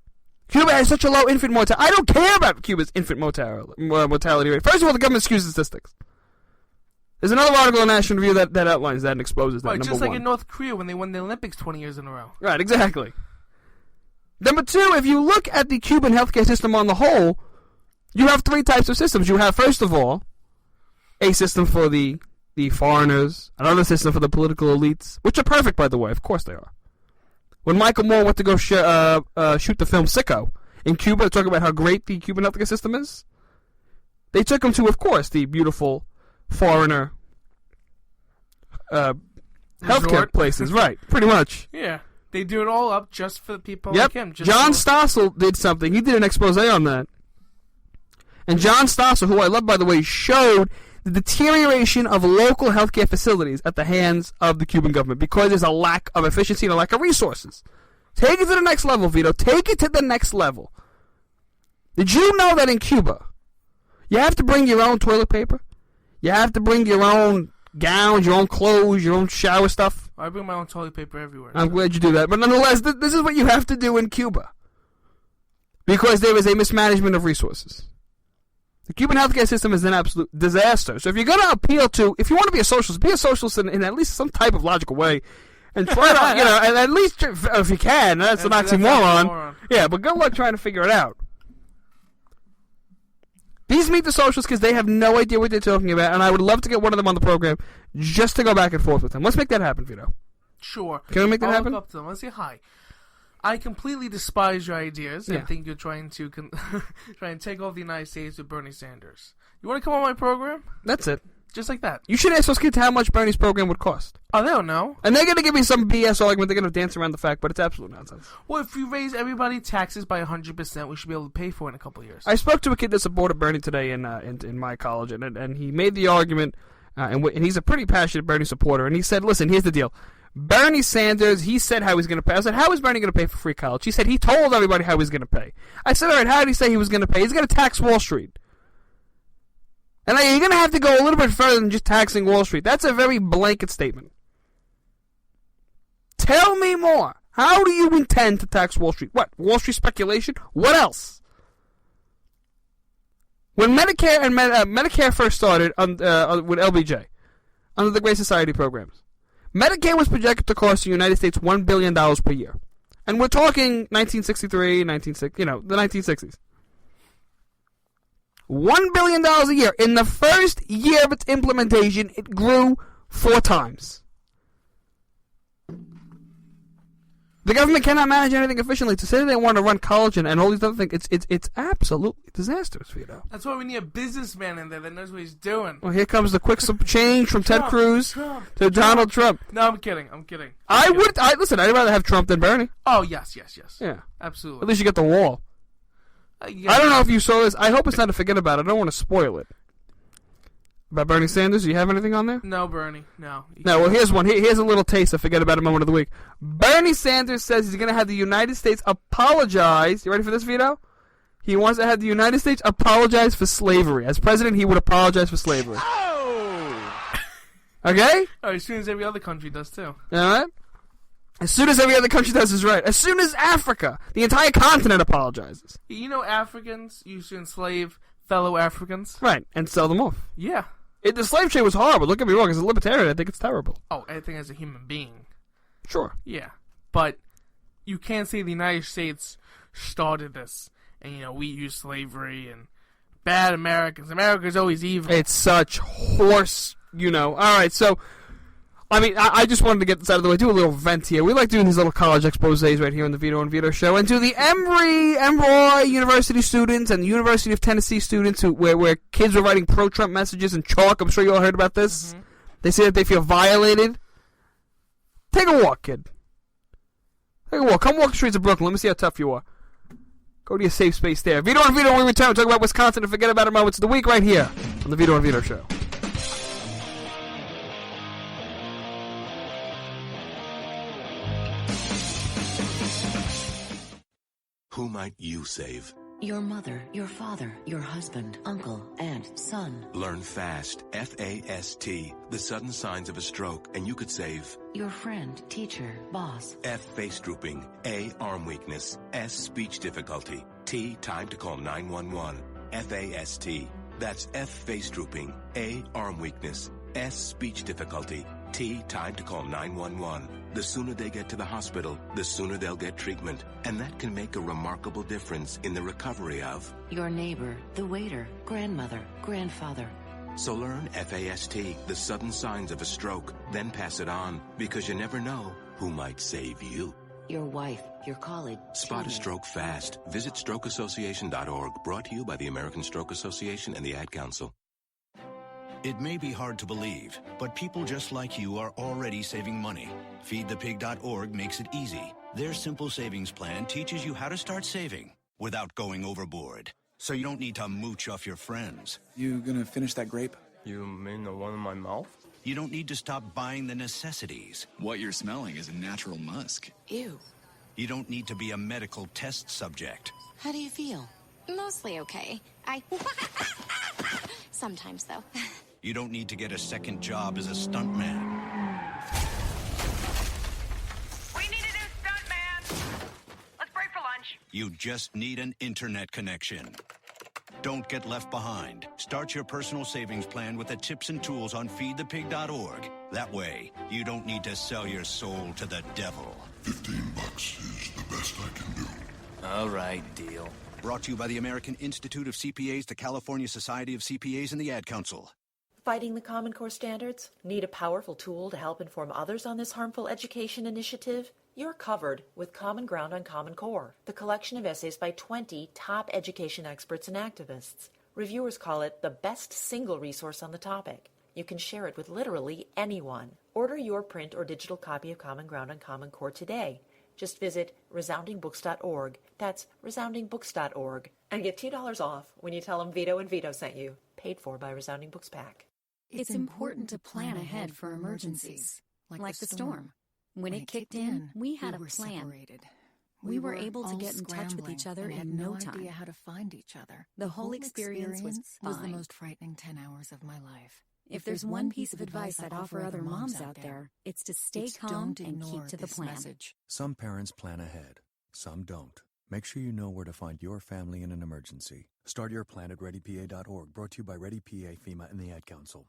Cuba has such a low infant mortality. I don't care about Cuba's infant mortality rate. First of all, the government skews statistics. There's another article in National Review that outlines that and exposes that. Right, number just like one. in North Korea when they won the Olympics 20 years in a row. Right, exactly. Number two, if you look at the Cuban healthcare system on the whole, you have three types of systems. You have, first of all, a system for the foreigners, another system for the political elites, which are perfect, by the way. Of course they are. When Michael Moore went to go shoot the film Sicko in Cuba to talk about how great the Cuban healthcare system is, they took him to, of course, the beautiful foreigner healthcare places. Right, pretty much. Yeah. They do it all up just for the people Yep. like him. John Stossel did something. He did an expose on that. And John Stossel, who I love, by the way, showed the deterioration of local healthcare facilities at the hands of the Cuban government because there's a lack of efficiency and a lack of resources. Take it to the next level, Vito. Take it to the next level. Did you know that in Cuba, you have to bring your own toilet paper? You have to bring your own gowns, your own clothes, your own shower stuff? I bring my own toilet paper everywhere. I'm glad you do that. But nonetheless, this is what you have to do in Cuba. Because there is a mismanagement of resources. The Cuban healthcare system is an absolute disaster. So if you're going to appeal to, if you want to be a socialist, be a socialist in at least some type of logical way. And try to, and at least, if you can, that's an oxymoron. Yeah, but good luck trying to figure it out. These meet the socialists because they have no idea what they're talking about, and I would love to get one of them on the program just to go back and forth with them. Let's make that happen, Vito. Sure. Can we make that happen? Look up to them. Let's say hi. I completely despise your ideas and Yeah. think you're trying to try and take over the United States with Bernie Sanders. You want to come on my program? That's it. Just like that. You should ask those kids how much Bernie's program would cost. Oh, they don't know. And they're going to give me some BS argument. They're going to dance around the fact, but it's absolute nonsense. Well, if we raise everybody taxes by 100%, we should be able to pay for it in a couple of years. I spoke to a kid that supported Bernie today in my college, and he made the argument, and he's a pretty passionate Bernie supporter, and he said, listen, here's the deal. Bernie Sanders, he said how he's going to pay. I said, how is Bernie going to pay for free college? He said he told everybody how he's going to pay. I said, all right, how did he say he was going to pay? He's going to tax Wall Street. And you're going to have to go a little bit further than just taxing Wall Street. That's a very blanket statement. Tell me more. How do you intend to tax Wall Street? What? Wall Street speculation? What else? When Medicare and Medicare first started with LBJ, under the Great Society programs, Medicare was projected to cost the United States $1 billion per year. And we're talking 1963, the 1960s. $1 billion a year. In the first year of its implementation, it grew 4 times. The government cannot manage anything efficiently. To say they want to run college and all these other things, it's absolutely disastrous, Vito. That's why we need a businessman in there that knows what he's doing. Well, here comes the quick change from Ted Cruz to Donald Trump. No, I'm kidding. Listen, I'd rather have Trump than Bernie. Oh, yes. Yeah. Absolutely. At least you get the wall. I don't know if you saw this. I hope it's not a forget about it. I don't want to spoil it. About Bernie Sanders, do you have anything on there? No, Bernie. No. No, well, here's one. Here's a little taste of Forget About It Moment of the Week. Bernie Sanders says he's going to have the United States apologize. You ready for this, Vito? He wants to have the United States apologize for slavery. As president, he would apologize for slavery. Oh! Okay? Oh, as soon as every other country does, too. All right? As soon as every other country does is right. As soon as Africa, the entire continent apologizes. You know Africans used to enslave fellow Africans? Right, and sell them off. Yeah. The slave trade was horrible. Don't get me wrong. As a libertarian, I think it's terrible. Oh, I think as a human being. Sure. Yeah. But you can't say the United States started this. And, we use slavery and bad Americans. America's always evil. It's such horse, All right, so I mean, I just wanted to get this out of the way. Do a little vent here. We like doing these little college exposés right here on the Vito and Vito show. And to the Emory University students and the University of Tennessee students where kids were writing pro-Trump messages in chalk. I'm sure you all heard about this. Mm-hmm. They say that they feel violated. Take a walk, kid. Take a walk. Come walk the streets of Brooklyn. Let me see how tough you are. Go to your safe space there. Vito and Vito, when we return, talk about Wisconsin and forget about it moments of the week right here on the Vito and Vito show. Who might you save? Your mother, your father, your husband, uncle, aunt, son. Learn FAST, F-A-S-T, the sudden signs of a stroke, and you could save. Your friend, teacher, boss. F, face drooping. A, arm weakness. S, speech difficulty. T, time to call 911. F-A-S-T. That's F, face drooping. A, arm weakness. S, speech difficulty. T, time to call 911. The sooner they get to the hospital, the sooner they'll get treatment. And that can make a remarkable difference in the recovery of your neighbor, the waiter, grandmother, grandfather. So learn FAST, the sudden signs of a stroke, then pass it on, because you never know who might save you. Your wife, your colleague. Spot a stroke fast. Visit strokeassociation.org, brought to you by the American Stroke Association and the Ad Council. It may be hard to believe, but people just like you are already saving money. FeedThePig.org makes it easy. Their simple savings plan teaches you how to start saving without going overboard. So you don't need to mooch off your friends. You gonna finish that grape? You mean the one in my mouth? You don't need to stop buying the necessities. What you're smelling is a natural musk. Ew. You don't need to be a medical test subject. How do you feel? Mostly okay. Sometimes, though. You don't need to get a second job as a stuntman. We need a new stuntman. Let's break for lunch. You just need an internet connection. Don't get left behind. Start your personal savings plan with the tips and tools on feedthepig.org. That way, you don't need to sell your soul to the devil. $15 is the best I can do. All right, deal. Brought to you by the American Institute of CPAs, the California Society of CPAs, and the Ad Council. Fighting the Common Core standards? Need a powerful tool to help inform others on this harmful education initiative? You're covered with Common Ground on Common Core, the collection of essays by 20 top education experts and activists. Reviewers call it the best single resource on the topic. You can share it with literally anyone. Order your print or digital copy of Common Ground on Common Core today. Just visit resoundingbooks.org. That's resoundingbooks.org. And get $2 off when you tell them Vito and Vito sent you. Paid for by Resounding Books Pack. It's important to plan ahead for emergencies, like the storm. When it kicked in, we had a plan. Separated. We were able to get in touch with each other in no time. Idea how to find each other. The whole experience was the fine. most frightening 10 hours of my life. If there's one piece of advice I'd offer other moms out there, it's to stay calm and keep to the plan. Message. Some parents plan ahead, some don't. Make sure you know where to find your family in an emergency. Start your plan at ReadyPA.org, brought to you by ReadyPA, FEMA, and the Ad Council.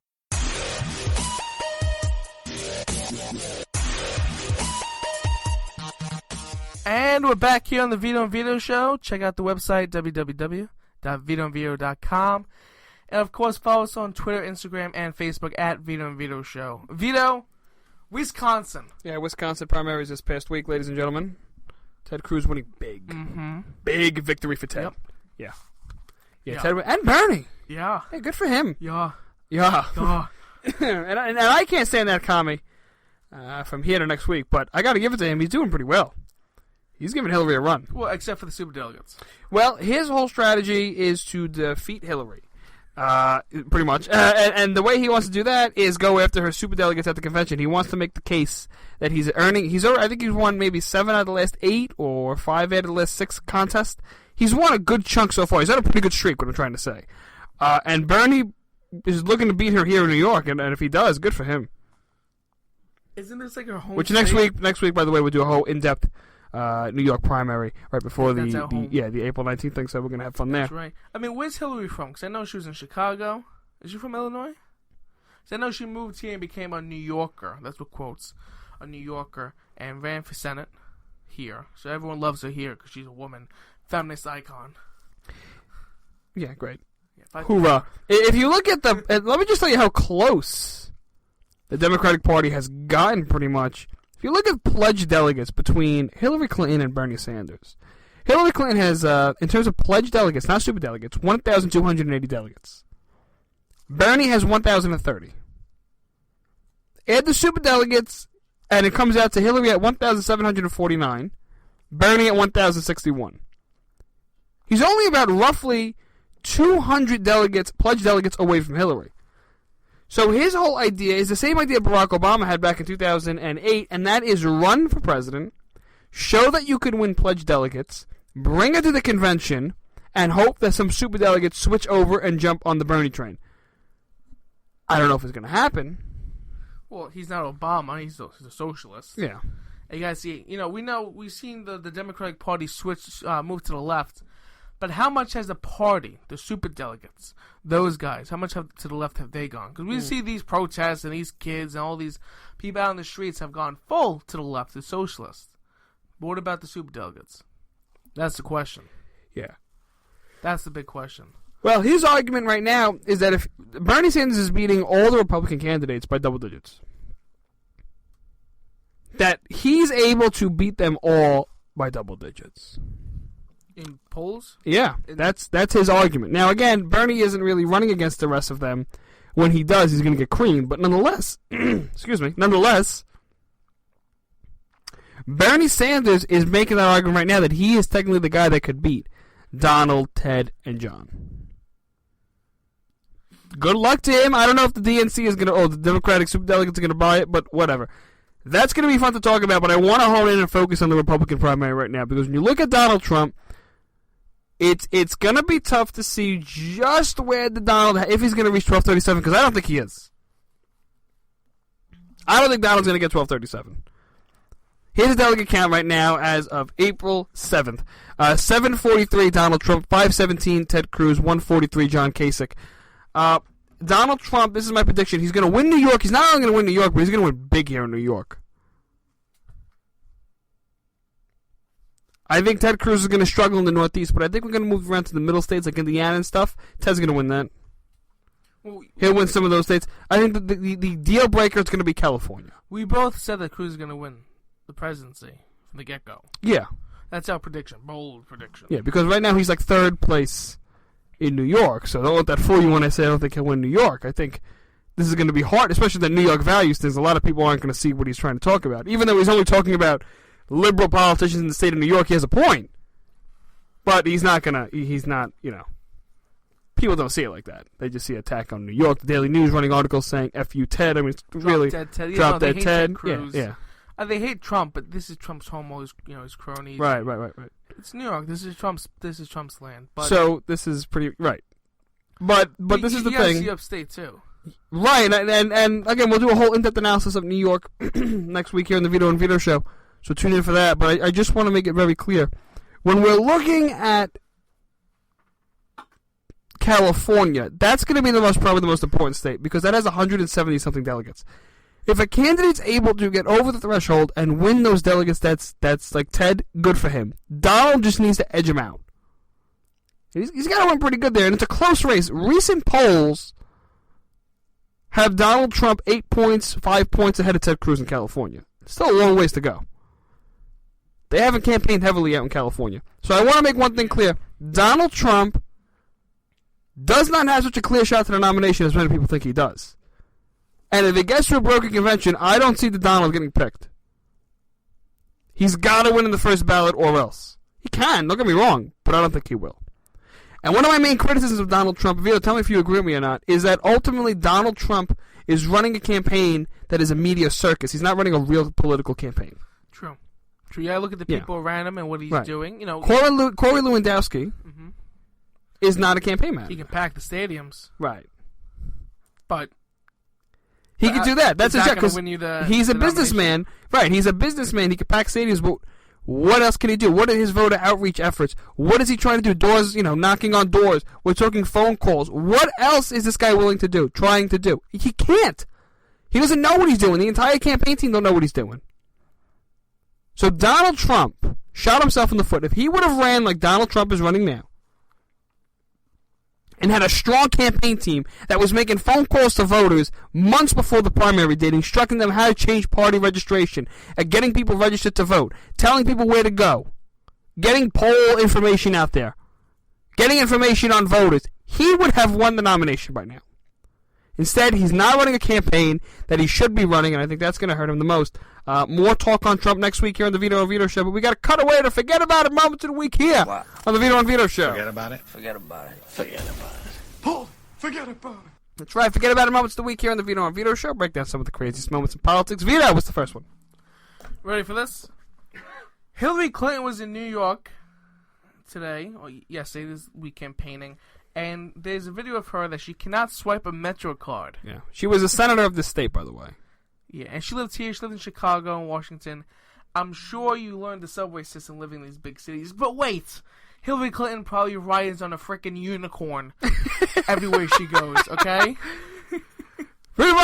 And we're back here on the Vito and Vito show. Check out the website, www.vitoandvito.com. And, of course, follow us on Twitter, Instagram, and Facebook at Vito and Vito Show. Vito, Wisconsin. Yeah, Wisconsin primaries this past week, ladies and gentlemen. Ted Cruz winning big. Mm-hmm. Big victory for Ted. Yep. Yeah, Ted and Bernie. Yeah. Hey, good for him. Yeah. and I can't stand that commie from here to next week, but I got to give it to him. He's doing pretty well. He's giving Hillary a run. Well, except for the superdelegates. Well, his whole strategy is to defeat Hillary. Pretty much. And the way he wants to do that is go after her superdelegates at the convention. He wants to make the case that I think he's won maybe 7 out of the last 8 or 5 out of the last 6 contests. He's won a good chunk so far. He's had a pretty good streak, what I'm trying to say. And Bernie is looking to beat her here in New York, and if he does, good for him. Isn't this like her home Which state? next week, by the way, we'll do a whole in-depth New York primary right before the April 19th thing, so we're going to have fun there. That's right. I mean, where's Hillary from? Because I know she was in Chicago. Is she from Illinois? So I know she moved here and became a New Yorker. That's what quotes. A New Yorker. And ran for Senate here. So everyone loves her here because she's a woman. Feminist icon. Yeah, great. Yeah, Hoorah. If you look at let me just tell you how close the Democratic Party has gotten pretty much. If you look at pledged delegates between Hillary Clinton and Bernie Sanders, Hillary Clinton has, in terms of pledged delegates, not super delegates, 1,280 delegates. Bernie has 1,030. Add the super delegates, and it comes out to Hillary at 1,749, Bernie at 1,061. He's only about roughly 200 delegates, pledged delegates, away from Hillary. So his whole idea is the same idea Barack Obama had back in 2008, and that is run for president, show that you can win pledged delegates, bring it to the convention, and hope that some super delegates switch over and jump on the Bernie train. I don't know if it's going to happen. Well, he's not Obama. He's a socialist. Yeah. And you guys see, we've seen the Democratic Party switch, move to the left. But how much has the party, the super delegates, those guys, how much to the left have they gone? Because we see these protests and these kids and all these people out in the streets have gone full to the left, the socialists. But what about the super delegates? That's the question. Yeah. That's the big question. Well, his argument right now is that if Bernie Sanders is beating all the Republican candidates by double digits, that he's able to beat them all by double digits. In polls? Yeah, that's his argument. Now, again, Bernie isn't really running against the rest of them. When he does, he's going to get creamed. But nonetheless, Bernie Sanders is making that argument right now that he is technically the guy that could beat Donald, Ted, and John. Good luck to him. I don't know if the DNC is going to, the Democratic superdelegates are going to buy it, but whatever. That's going to be fun to talk about, but I want to hone in and focus on the Republican primary right now, because when you look at Donald Trump, it's going to be tough to see just where the Donald, if he's going to reach 1237, because I don't think he is. I don't think Donald's going to get 1237. Here's the delegate count right now as of April 7th. 743 Donald Trump, 517 Ted Cruz, 143 John Kasich. Donald Trump, this is my prediction, he's going to win New York. He's not only going to win New York, but he's going to win big here in New York. I think Ted Cruz is going to struggle in the Northeast, but I think we're going to move around to the middle states like Indiana and stuff. Ted's going to win that. He'll win some of those states. I think the deal breaker is going to be California. We both said that Cruz is going to win the presidency from the get-go. Yeah. That's our prediction. Bold prediction. Yeah, because right now he's like third place in New York, so don't let that fool you when I say I don't think he'll win New York. I think this is going to be hard, especially the New York values things. A lot of people aren't going to see what he's trying to talk about. Even though he's only talking about liberal politicians in the state of New York, he has a point. But he's not, people don't see it like that. They just see attack on New York. The Daily News running articles saying, F you, Ted. I mean, it's really drop dead Ted. Yeah. They hate Trump, but this is Trump's home, all his cronies. Right. It's New York. This is Trump's land. But so this is pretty right. But this is the thing. You upstate too. Right, and again, we'll do a whole in-depth analysis of New York next week here on the Vito and Vito show. So tune in for that. But I just want to make it very clear when we're looking at California, that's going to be probably the most important state because that has 170 something delegates. If a candidate's able to get over the threshold and win those delegates, that's like Ted, good for him. Donald just needs to edge him out. He's got to win pretty good there, and it's a close race. Recent polls have Donald Trump 8 points, 5 points ahead of Ted Cruz in California. Still a long ways to go. They haven't campaigned heavily out in California. So I want to make one thing clear. Donald Trump does not have such a clear shot to the nomination as many people think he does. And if it gets to a broken convention, I don't see the Donald getting picked. He's got to win in the first ballot or else. He can, don't get me wrong, but I don't think he will. And one of my main criticisms of Donald Trump, Vito, tell me if you agree with me or not, is that ultimately Donald Trump is running a campaign that is a media circus. He's not running a real political campaign. True. Yeah, look at the people around him and what he's doing. Corey Lewandowski is not a campaign manager. He can pack the stadiums. Right. But he could do that. That's a because he's a businessman. Right, he's a businessman. He can pack stadiums, but what else can he do? What are his voter outreach efforts? What is he trying to do? Doors, knocking on doors. We're talking phone calls. What else is this guy willing to do, trying to do? He can't. He doesn't know what he's doing. The entire campaign team don't know what he's doing. So Donald Trump shot himself in the foot. If he would have ran like Donald Trump is running now, and had a strong campaign team that was making phone calls to voters months before the primary date, instructing them how to change party registration, and getting people registered to vote, telling people where to go, getting poll information out there, getting information on voters, he would have won the nomination by now. Instead, he's not running a campaign that he should be running, and I think that's going to hurt him the most. More talk on Trump next week here on the Vito and Vito Show, but we got to cut away to Forget About It moments of the week here on the Vito and Vito Show. Forget about it? Forget about it. Forget about it. Paul, forget about it. That's right. Forget About It moments of the week here on the Vito and Vito Show. Break down some of the craziest moments in politics. Vito, what's the first one? Ready for this? Hillary Clinton was in New York today, or yesterday, this week campaigning, and there's a video of her that she cannot swipe a Metro card. Yeah. She was a senator of the state, by the way. Yeah, and she lived here. She lived in Chicago and Washington. I'm sure you learned the subway system living in these big cities. But wait, Hillary Clinton probably rides on a freaking unicorn everywhere she goes, okay? Pretty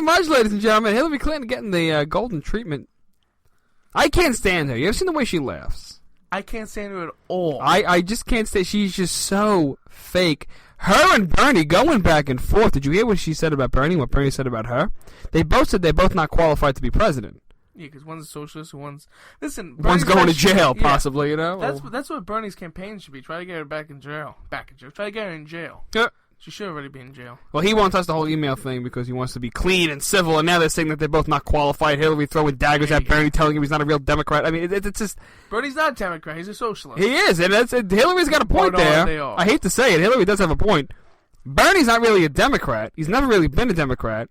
much, ladies and gentlemen. Hillary Clinton getting the golden treatment. I can't stand her. You ever seen the way she laughs? I can't stand her at all. I just can't stand. She's just so fake. Her and Bernie going back and forth. Did you hear what she said about Bernie? What Bernie said about her? They both said they're both not qualified to be president. Yeah, because one's a socialist and one's... Listen, one's going to jail, possibly, you know? That's what Bernie's campaign should be. Try to get her back in jail. Try to get her in jail. Yeah. She should already be in jail. Well, he wants us the whole email thing because he wants to be clean and civil, and now they're saying that they're both not qualified. Hillary throwing daggers at Bernie, telling him he's not a real Democrat. I mean, it's just... Bernie's not a Democrat. He's a socialist. He is, and Hillary's got a point there. I hate to say it. Hillary does have a point. Bernie's not really a Democrat. He's never really been a Democrat.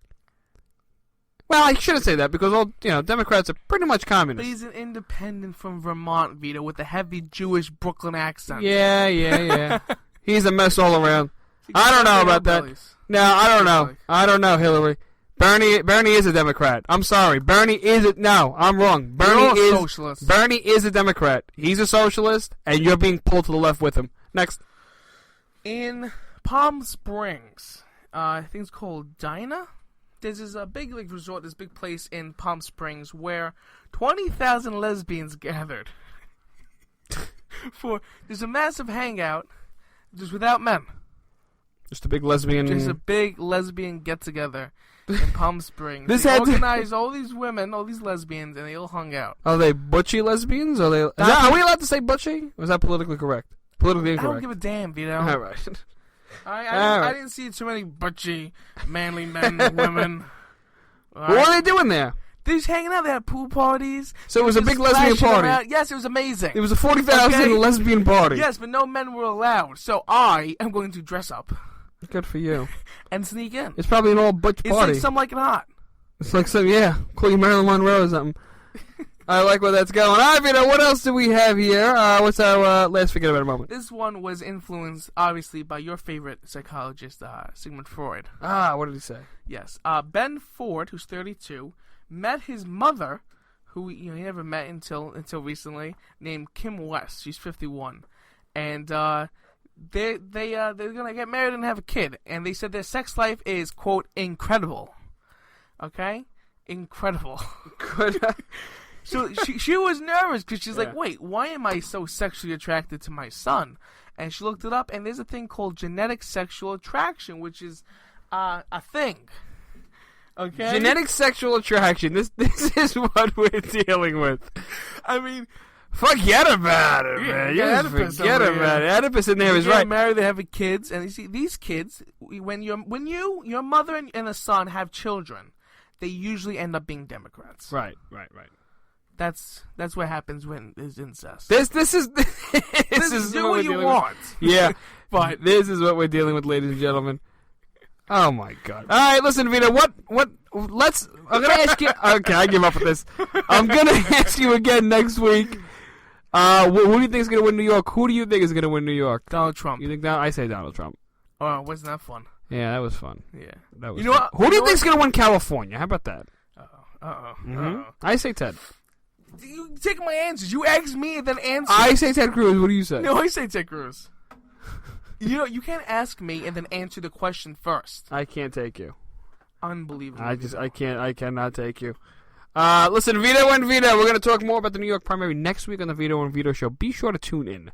Well, I shouldn't say that because all Democrats are pretty much communists. But he's an independent from Vermont, Vito, with a heavy Jewish Brooklyn accent. Yeah. He's a mess all around. I don't know about that. No, I don't know. I don't know, Hillary. Bernie is a Democrat. I'm sorry. Bernie is a... No, I'm wrong. Bernie is socialist. Bernie is a Democrat. He's a socialist, and you're being pulled to the left with him. Next. In Palm Springs, I think it's called Dinah. There's this big resort, this big place in Palm Springs where 20,000 lesbians gathered. There's a massive hangout, just without men. Just a big lesbian... Just a big lesbian get-together in Palm Springs. They organized all these women, all these lesbians, and they all hung out. Are they butchy lesbians? Are we allowed to say butchy? Or is that politically correct? Politically incorrect. I don't give a damn, Vito. All right. I didn't see too many butchy, manly men and women. What are they doing there? They're just hanging out. They had pool parties. So it was a big lesbian party. Yes, it was amazing. It was a 40,000 lesbian party. Yes, but no men were allowed. So I am going to dress up. Good for you. And sneak in. It's probably an all butch party. It's like Some Like It Hot. It's like call you Marilyn Monroe or something. I like where that's going. All right, Vito, what else do we have here? What's our last Forget About It moment? This one was influenced, obviously, by your favorite psychologist, Sigmund Freud. What did he say? Yes. Ben Ford, who's 32, met his mother, who he never met until recently, named Kim West. She's 51. And they're gonna get married and have a kid. And they said their sex life is, quote, incredible. Okay? Incredible. Good. So she was nervous because she's like, wait, why am I so sexually attracted to my son? And she looked it up, and there's a thing called genetic sexual attraction, which is a thing. Okay? Genetic sexual attraction. This is what we're dealing with. I mean... Forget about it, man. Just forget about it. Oedipus in there is right. They get married, they have kids, and you see, these kids, when your mother and a son have children, they usually end up being Democrats. Right. That's what happens when there's incest. This is do what you want. Yeah, but this is what we're dealing with, ladies and gentlemen. Oh my God! All right, listen, Vito. I'm gonna ask you. Okay, I give up with this. I'm gonna ask you again next week. Who do you think is gonna win New York? Who do you think is gonna win New York? Donald Trump. You think I say Donald Trump. Oh, wasn't that fun? Yeah, that was fun. Yeah, that was. Who do you think is gonna win California? How about that? I say Ted. You take my answers. You ask me and then answer. I say Ted Cruz. What do you say? No, I say Ted Cruz. You can't ask me and then answer the question first. I can't take you. Unbelievable. I cannot take you. Listen, Vito and Vito, we're going to talk more about the New York primary next week on the Vito and Vito Show. Be sure to tune in.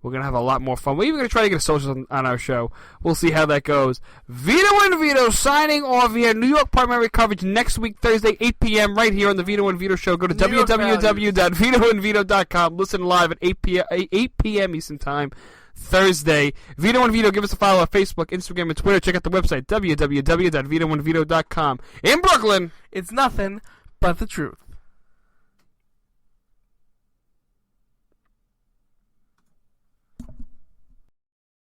We're going to have a lot more fun. We're even going to try to get a social on our show. We'll see how that goes. Vito and Vito signing off here. New York primary coverage next week, Thursday, 8 p.m. right here on the Vito and Vito Show. Go to www.vitoandvito.com. Listen live at 8 p.m. Eastern Time, Thursday. Vito and Vito, give us a follow on Facebook, Instagram, and Twitter. Check out the website, www.vitoandvito.com. In Brooklyn, it's nothing but the truth.